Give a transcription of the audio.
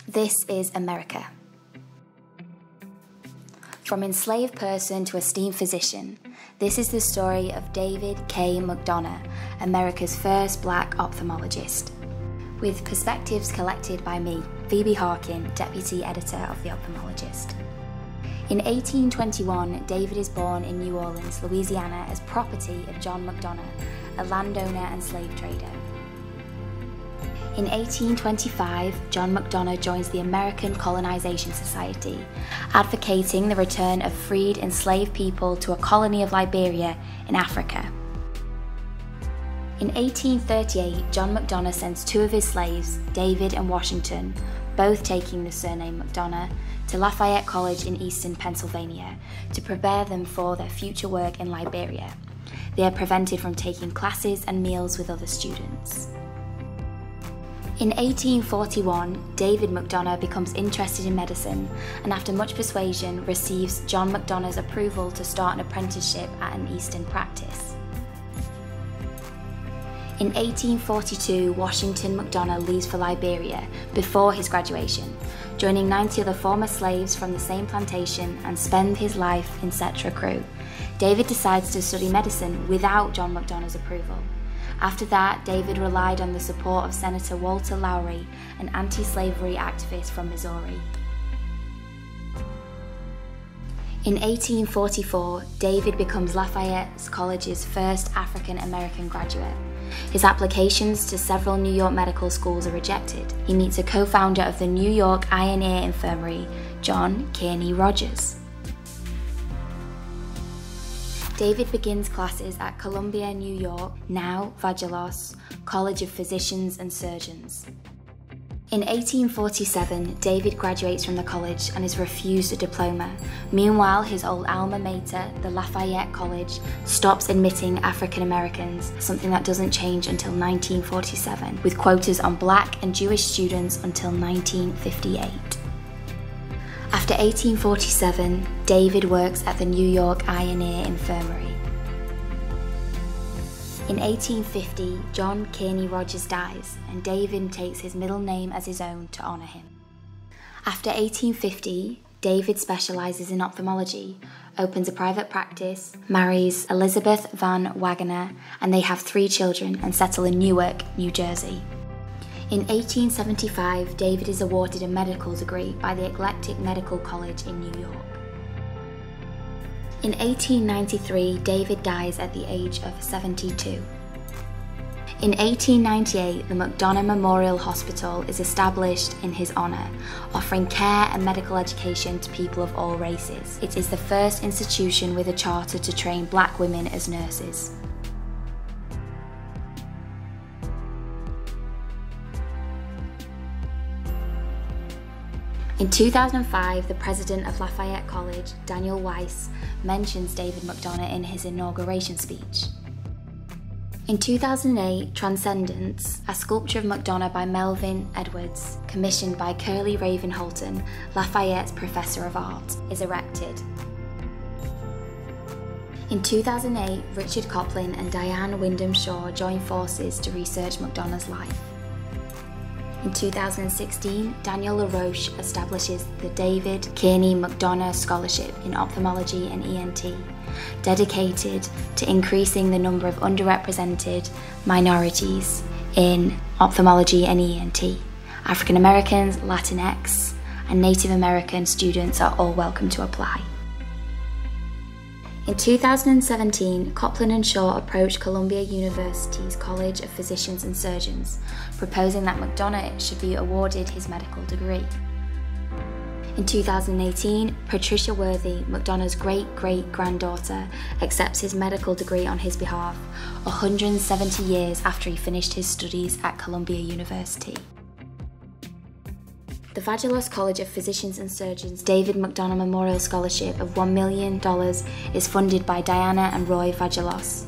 This is America. From enslaved person to esteemed physician, this is the story of David K. McDonogh, America's first black ophthalmologist. With perspectives collected by me, Phoebe Harkin, Deputy Editor of The Ophthalmologist. In 1821, David is born in New Orleans, Louisiana as property of John McDonogh, a landowner and slave trader. In 1825, John McDonogh joins the American Colonization Society, advocating the return of freed enslaved people to a colony of Liberia in Africa. In 1838, John McDonogh sends two of his slaves, David and Washington, both taking the surname McDonogh, to Lafayette College in Eastern Pennsylvania to prepare them for their future work in Liberia. They are prevented from taking classes and meals with other students. In 1841, David McDonogh becomes interested in medicine and after much persuasion receives John McDonogh's approval to start an apprenticeship at an Eastern practice. In 1842, Washington McDonogh leaves for Liberia before his graduation, joining 90 other former slaves from the same plantation and spend his life in Setra Crew. David decides to study medicine without John McDonogh's approval. After that, David relied on the support of Senator Walter Lowry, an anti-slavery activist from Missouri. In 1844, David becomes Lafayette College's first African-American graduate. His applications to several New York medical schools are rejected. He meets a co-founder of the New York Eye and Ear Infirmary, John Kearney Rogers. David begins classes at Columbia, New York, now Vagelos, College of Physicians and Surgeons. In 1847, David graduates from the college and is refused a diploma. Meanwhile, his old alma mater, the Lafayette College, stops admitting African Americans, something that doesn't change until 1947, with quotas on black and Jewish students until 1958. After 1847, David works at the New York Eye and Ear Infirmary. In 1850, John Kearney Rogers dies, and David takes his middle name as his own to honour him. After 1850, David specialises in ophthalmology, opens a private practice, marries Elizabeth Van Wagener, and they have 3 children and settle in Newark, New Jersey. In 1875, David is awarded a medical degree by the Eclectic Medical College in New York. In 1893, David dies at the age of 72. In 1898, the McDonogh Memorial Hospital is established in his honour, offering care and medical education to people of all races. It is the first institution with a charter to train black women as nurses. In 2005, the president of Lafayette College, Daniel Weiss, mentions David McDonogh in his inauguration speech. In 2008, Transcendence, a sculpture of McDonogh by Melvin Edwards, commissioned by Curly Raven Holton, Lafayette's Professor of Art, is erected. In 2008, Richard Coplin and Diane Wyndham Shaw joined forces to research McDonogh's life. In 2016, Daniel LaRoche establishes the David Kearney McDonogh Scholarship in Ophthalmology and ENT, dedicated to increasing the number of underrepresented minorities in ophthalmology and ENT. African Americans, Latinx, and Native American students are all welcome to apply. In 2017, Coplin and Shaw approached Columbia University's College of Physicians and Surgeons, proposing that McDonogh should be awarded his medical degree. In 2018, Patricia Worthy, McDonogh's great-great-granddaughter, accepts his medical degree on his behalf, 170 years after he finished his studies at Columbia University. The Vagelos College of Physicians and Surgeons David McDonogh Memorial Scholarship of $1 million is funded by Diana and Roy Vagelos.